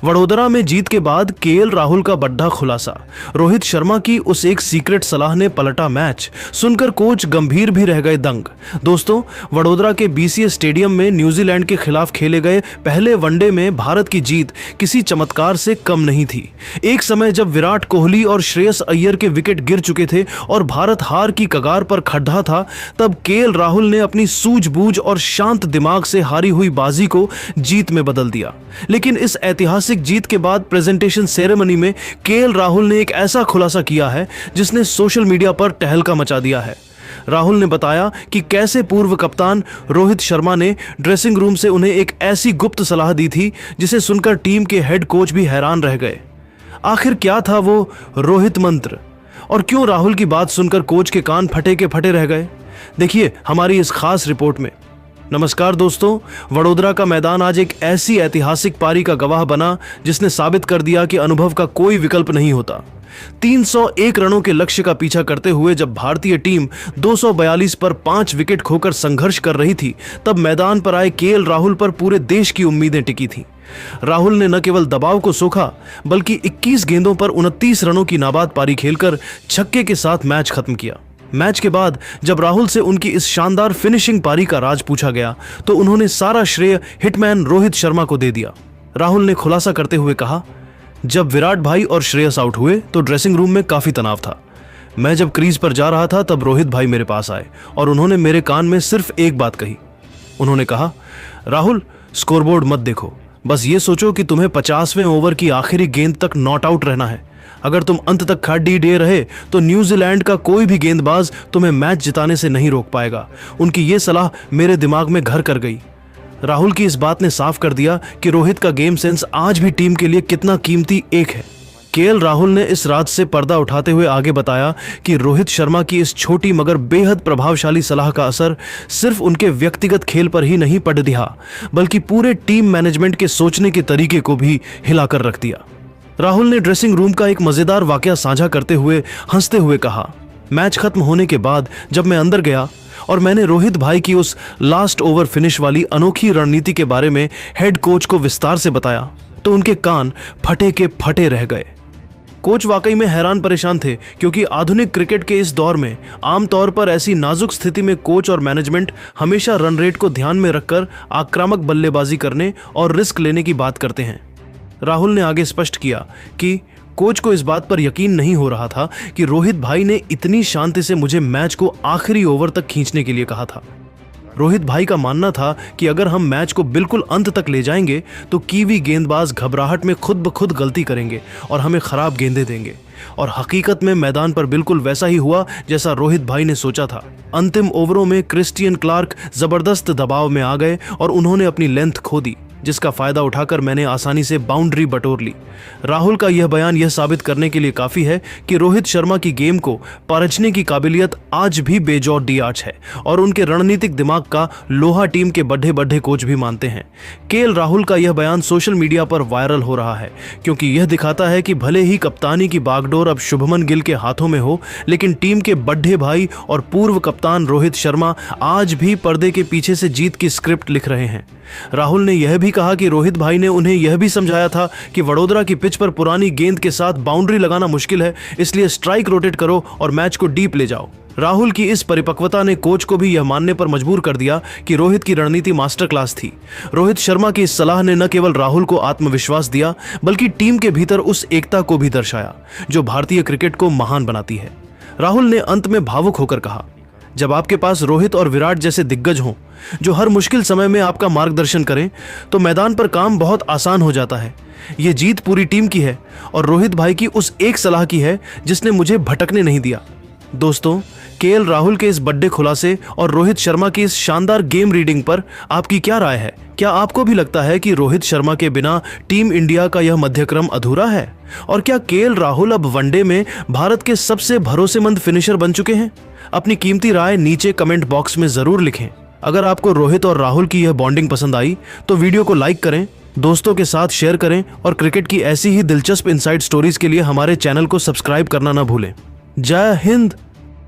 वडोदरा में जीत के बाद केएल राहुल का बड़ा खुलासा। रोहित शर्मा की उस एक सीक्रेट सलाह ने पलटा मैच। सुनकर कोच गंभीर भी रह गए दंग। दोस्तों, वडोदरा के बीसीए स्टेडियम में न्यूजीलैंड के खिलाफ खेले गए पहले वनडे में भारत की जीत किसी चमत्कार से कम नहीं थी। एक समय जब विराट कोहली और श्रेयस अय्यर के विकेट गिर चुके थे और भारत हार की कगार पर खड़ा था, तब केएल राहुल ने अपनी सूझबूझ और शांत दिमाग से हारी हुई बाजी को जीत में बदल दिया। लेकिन इस ऐतिहासिक जीत के बाद प्रेजेंटेशन सेरेमनी में केएल राहुल ने एक ऐसा खुलासा किया है जिसने सोशल मीडिया पर तहलका मचा दिया है। राहुल ने बताया कि कैसे पूर्व कप्तान रोहित शर्मा ने ड्रेसिंग रूम से उन्हें एक ऐसी गुप्त सलाह दी थी जिसे सुनकर टीम के हेड कोच भी हैरान रह गए। आखिर क्या था वो रोहित मंत्र और क्यों राहुल की बात सुनकर कोच के कान फटे के फटे रह गए? देखिए हमारी इस खास रिपोर्ट में। नमस्कार दोस्तों, वडोदरा का मैदान आज एक ऐसी ऐतिहासिक पारी का गवाह बना जिसने साबित कर दिया कि अनुभव का कोई विकल्प नहीं होता। 301 रनों के लक्ष्य का पीछा करते हुए जब भारतीय टीम 242 पर 5 विकेट खोकर संघर्ष कर रही थी, तब मैदान पर आए केएल राहुल पर पूरे देश की उम्मीदें टिकी थीं। राहुल ने न केवल दबाव को सोखा बल्कि 21 गेंदों पर 29 रनों की नाबाद पारी खेलकर छक्के के साथ मैच खत्म किया। मैच के बाद जब राहुल से उनकी इस शानदार फिनिशिंग पारी का राज पूछा गया तो उन्होंने सारा श्रेय हिटमैन रोहित शर्मा को दे दिया। राहुल ने खुलासा करते हुए कहा, जब विराट भाई और श्रेयस आउट हुए तो ड्रेसिंग रूम में काफी तनाव था। मैं जब क्रीज पर जा रहा था तब रोहित भाई मेरे पास आए और उन्होंने मेरे कान में सिर्फ एक बात कही। उन्होंने कहा, राहुल स्कोरबोर्ड मत देखो, बस ये सोचो कि तुम्हें 50वें ओवर की आखिरी गेंद तक नॉट आउट रहना है। अगर तुम अंत तक खाड़ी डे रहे तो न्यूजीलैंड का कोई भी गेंदबाज तुम्हें मैच जिताने से नहीं रोक पाएगा। उनकी ये सलाह मेरे दिमाग में घर कर गई। राहुल की इस बात ने साफ कर दिया कि रोहित का गेम सेंस आज भी टीम के लिए कितना कीमती एक है। केएल राहुल ने इस रात से पर्दा उठाते हुए आगे बताया कि रोहित शर्मा की इस छोटी मगर बेहद प्रभावशाली सलाह का असर सिर्फ उनके व्यक्तिगत खेल पर ही नहीं पड़ दिया, बल्कि पूरे टीम मैनेजमेंट के सोचने के तरीके को भी हिलाकर रख दिया। राहुल ने ड्रेसिंग रूम का एक मजेदार वाकया साझा करते हुए हंसते हुए कहा, मैच खत्म होने के बाद जब मैं अंदर गया और मैंने रोहित भाई की उस लास्ट ओवर फिनिश वाली अनोखी रणनीति के बारे में हेड कोच को विस्तार से बताया तो उनके कान फटे के फटे रह गए। कोच वाकई में हैरान परेशान थे, क्योंकि आधुनिक क्रिकेट के इस दौर में आमतौर पर ऐसी नाजुक स्थिति में कोच और मैनेजमेंट हमेशा रन रेट को ध्यान में रखकर आक्रामक बल्लेबाजी करने और रिस्क लेने की बात करते हैं। राहुल ने आगे स्पष्ट किया कि कोच को इस बात पर यकीन नहीं हो रहा था कि रोहित भाई ने इतनी शांति से मुझे मैच को आखिरी ओवर तक खींचने के लिए कहा था। रोहित भाई का मानना था कि अगर हम मैच को बिल्कुल अंत तक ले जाएंगे तो कीवी गेंदबाज घबराहट में खुद ब खुद गलती करेंगे और हमें खराब गेंदें देंगे। और हकीकत में मैदान पर बिल्कुल वैसा ही हुआ जैसा रोहित भाई ने सोचा था। अंतिम ओवरों में क्रिस्टियन क्लार्क जबरदस्त दबाव में आ गए और उन्होंने अपनी लेंथ खो दी, जिसका फायदा उठाकर मैंने आसानी से बाउंड्री बटोर ली। राहुल का यह बयान यह साबित करने के लिए काफी है कि रोहित शर्मा की गेम को परखने की काबिलियत आज भी बेजोड़ डियाच है और उनके रणनीतिक दिमाग का लोहा टीम के बड़े बड़े कोच भी मानते हैं। केएल राहुल का यह बयान सोशल मीडिया पर वायरल हो रहा है, क्योंकि यह दिखाता है कि भले ही कप्तानी की बागडोर अब शुभमन गिल के हाथों में हो, लेकिन टीम के बड़े भाई और पूर्व कप्तान रोहित शर्मा आज भी पर्दे के पीछे से जीत की स्क्रिप्ट लिख रहे हैं। राहुल ने यह भी कहा कि रोहित भाई ने उन्हें यह भी समझाया था कि वडोदरा की पिच पर पुरानी गेंद के साथ बाउंड्री लगाना मुश्किल है, इसलिए स्ट्राइक रोटेट करो और मैच को डीप ले जाओ। राहुल की इस परिपक्वता ने कोच को भी यह मानने पर मजबूर कर दिया कि रोहित की रणनीति मास्टर क्लास थी। रोहित शर्मा की इस सलाह ने न केवल राहुल को आत्मविश्वास दिया, बल्कि टीम के भीतर उस एकता को भी दर्शाया जो भारतीय क्रिकेट को महान बनाती है। राहुल ने अंत में भावुक होकर कहा, जब आपके पास रोहित और विराट जैसे दिग्गज हों जो हर मुश्किल समय में आपका मार्गदर्शन करें तो मैदान पर काम बहुत आसान हो जाता है। ये जीत पूरी टीम की है और रोहित भाई की उस एक सलाह की है जिसने मुझे भटकने नहीं दिया। दोस्तों, केएल राहुल के इस बड़े खुलासे और रोहित शर्मा की इस शानदार गेम रीडिंग पर आपकी क्या राय है? क्या आपको भी लगता है कि रोहित शर्मा के बिना टीम इंडिया का यह मध्यक्रम अधूरा है? और क्या केएल राहुल अब वनडे में भारत के सबसे भरोसेमंद फिनिशर बन चुके हैं? अपनी कीमती राय नीचे कमेंट बॉक्स में जरूर लिखें। अगर आपको रोहित और राहुल की यह बॉन्डिंग पसंद आई तो वीडियो को लाइक करें, दोस्तों के साथ शेयर करें और क्रिकेट की ऐसी ही दिलचस्प इनसाइड स्टोरीज के लिए हमारे चैनल को सब्सक्राइब करना ना भूलें। जय हिंद।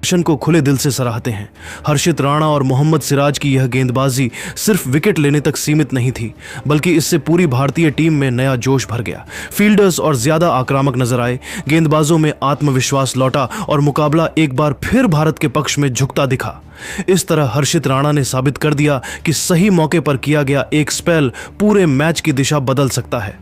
प्रदर्शन को खुले दिल से सराहते हैं। हर्षित राणा और मोहम्मद सिराज की यह गेंदबाजी सिर्फ विकेट लेने तक सीमित नहीं थी, बल्कि इससे पूरी भारतीय टीम में नया जोश भर गया। फील्डर्स और ज्यादा आक्रामक नजर आए, गेंदबाजों में आत्मविश्वास लौटा और मुकाबला एक बार फिर भारत के पक्ष में झुकता दिखा। इस तरह हर्षित राणा ने साबित कर दिया कि सही मौके पर किया गया एक स्पेल पूरे मैच की दिशा बदल सकता है।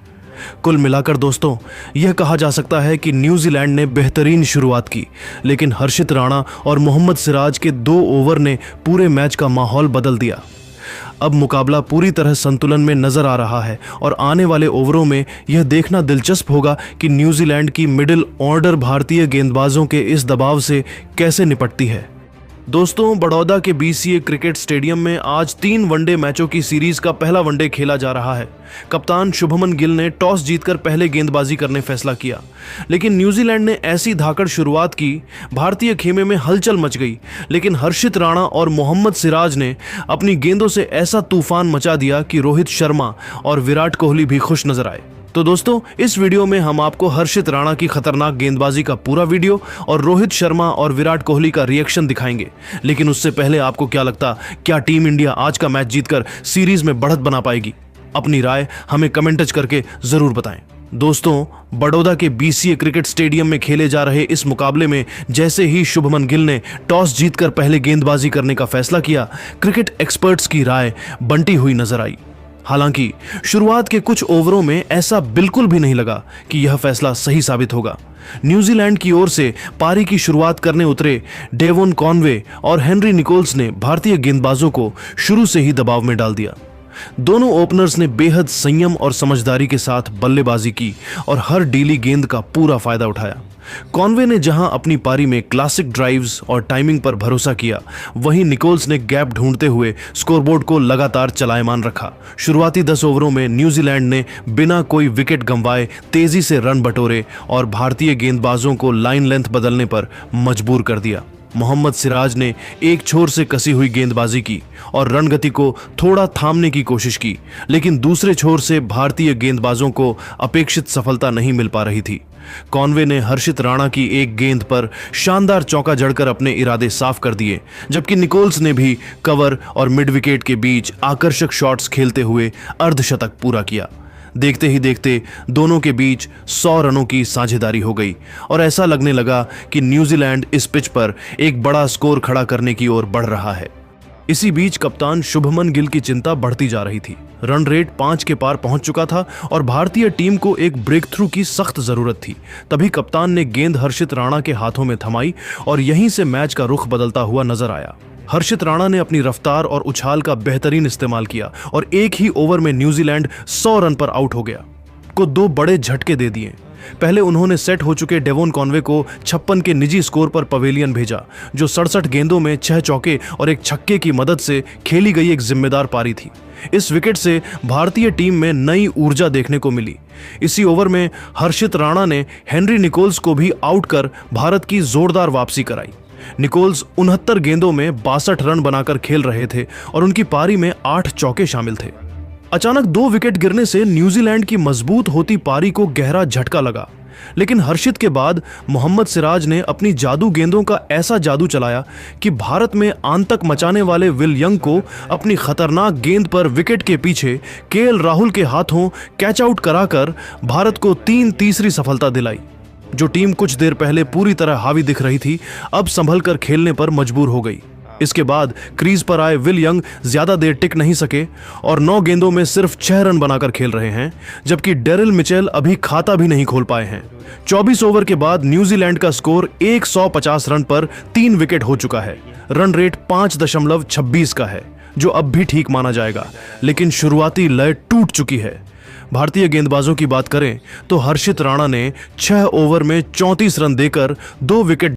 कुल मिलाकर दोस्तों, यह कहा जा सकता है कि न्यूजीलैंड ने बेहतरीन शुरुआत की, लेकिन हर्षित राणा और मोहम्मद सिराज के 2 ओवर ने पूरे मैच का माहौल बदल दिया। अब मुकाबला पूरी तरह संतुलन में नजर आ रहा है और आने वाले ओवरों में यह देखना दिलचस्प होगा कि न्यूजीलैंड की मिडिल ऑर्डर भारतीय गेंदबाजों के इस दबाव से कैसे निपटती है। दोस्तों, बड़ौदा के BCA क्रिकेट स्टेडियम में आज 3 वनडे मैचों की सीरीज का पहला वनडे खेला जा रहा है। कप्तान शुभमन गिल ने टॉस जीतकर पहले गेंदबाजी करने फैसला किया, लेकिन न्यूजीलैंड ने ऐसी धाकड़ शुरुआत की, भारतीय खेमे में हलचल मच गई। लेकिन हर्षित राणा और मोहम्मद सिराज ने अपनी गेंदों से ऐसा तूफान मचा दिया कि रोहित शर्मा और विराट कोहली भी खुश नजर आए। तो दोस्तों, इस वीडियो में हम आपको हर्षित राणा की खतरनाक गेंदबाजी का पूरा वीडियो और रोहित शर्मा और विराट कोहली का रिएक्शन दिखाएंगे। लेकिन उससे पहले आपको क्या लगता, क्या टीम इंडिया आज का मैच जीतकर सीरीज में बढ़त बना पाएगी? अपनी राय हमें कमेंट करके जरूर बताएं। दोस्तों, बड़ौदा के BCA क्रिकेट स्टेडियम में खेले जा रहे इस मुकाबले में जैसे ही शुभमन गिल ने टॉस जीतकर पहले गेंदबाजी करने का फैसला किया, क्रिकेट एक्सपर्ट्स की राय बंटी हुई नजर आई। हालांकि शुरुआत के कुछ ओवरों में ऐसा बिल्कुल भी नहीं लगा कि यह फैसला सही साबित होगा। न्यूजीलैंड की ओर से पारी की शुरुआत करने उतरे डेवोन कॉनवे और हेनरी निकोल्स ने भारतीय गेंदबाजों को शुरू से ही दबाव में डाल दिया। दोनों ओपनर्स ने बेहद संयम और समझदारी के साथ बल्लेबाजी की और हर डीली गेंद का पूरा फायदा उठाया। कॉनवे ने जहां अपनी पारी में क्लासिक ड्राइव्स और टाइमिंग पर भरोसा किया, वहीं निकोल्स ने गैप ढूंढते हुए स्कोरबोर्ड को लगातार चलायमान रखा। शुरुआती 10 ओवरों में न्यूजीलैंड ने बिना कोई विकेट गंवाए तेजी से रन बटोरे और भारतीय गेंदबाजों को लाइन लेंथ बदलने पर मजबूर कर दिया। मोहम्मद सिराज ने एक छोर से कसी हुई गेंदबाजी की और रन गति को थोड़ा थामने की कोशिश की, लेकिन दूसरे छोर से भारतीय गेंदबाजों को अपेक्षित सफलता नहीं मिल पा रही थी। कॉनवे ने हर्षित राणा की एक गेंद पर शानदार चौका जड़कर अपने इरादे साफ कर दिए, जबकि निकोल्स ने भी कवर और मिड विकेट के बीच आकर्षक शॉट्स खेलते हुए अर्धशतक पूरा किया। देखते ही देखते दोनों के बीच 100 रनों की साझेदारी हो गई और ऐसा लगने लगा कि न्यूजीलैंड इस पिच पर एक बड़ा स्कोर खड़ा करने की ओर बढ़ रहा है। इसी बीच कप्तान शुभमन गिल की चिंता बढ़ती जा रही थी। रन रेट 5 के पार पहुंच चुका था और भारतीय टीम को एक ब्रेक थ्रू की सख्त जरूरत थी। तभी कप्तान ने गेंद हर्षित राणा के हाथों में थमाई और यहीं से मैच का रुख बदलता हुआ नजर आया। हर्षित राणा ने अपनी रफ्तार और उछाल का बेहतरीन इस्तेमाल किया और एक ही ओवर में न्यूजीलैंड 100 रन पर आउट हो गया। को 2 बड़े झटके दे दिए। पहले उन्होंने सेट हो चुके डेवोन कॉनवे को 56 के निजी स्कोर पर पवेलियन भेजा, जो 67 गेंदों में 6 चौके और एक छक्के की मदद से खेली गई एक जिम्मेदार पारी थी। इस विकेट से भारतीय टीम में नई ऊर्जा देखने को मिली। इसी ओवर में हर्षित राणा ने हेनरी निकोल्स को भी आउट कर भारत की जोरदार वापसी कराई। निकोल्स 69 गेंदों में 62 रन बनाकर खेल रहे थे और उनकी पारी में 8 चौके शामिल थे। अचानक 2 विकेट गिरने से न्यूजीलैंड की मजबूत होती पारी को गहरा झटका लगा, लेकिन हर्षित के बाद मोहम्मद सिराज ने अपनी जादू गेंदों का ऐसा जादू चलाया कि भारत में आतंक मचाने वाले विल यंग को अपनी खतरनाक गेंद पर विकेट के पीछे KL राहुल के हाथों कैच आउट कराकर भारत को तीसरी सफलता दिलाई। जो टीम कुछ देर पहले पूरी तरह हावी दिख रही थी, अब संभल कर खेलने पर मजबूर हो गई। इसके बाद क्रीज पर आए विल यंग ज्यादा देर टिक नहीं सके और 9 गेंदों में सिर्फ 6 रन बनाकर खेल रहे हैं, जबकि डेरिल मिचेल अभी खाता भी नहीं खोल पाए हैं। 24 ओवर के बाद न्यूजीलैंड का स्कोर 150 रन पर 3 विकेट हो चुका है। रन रेट 5.26 का है, जो अब भी ठीक माना जाएगा, लेकिन शुरुआती लय टूट चुकी है। भारतीय गेंदबाजों की बात करें तो हर्षित राणा ने 6 ओवर में 34 रन देकर 2 विकेट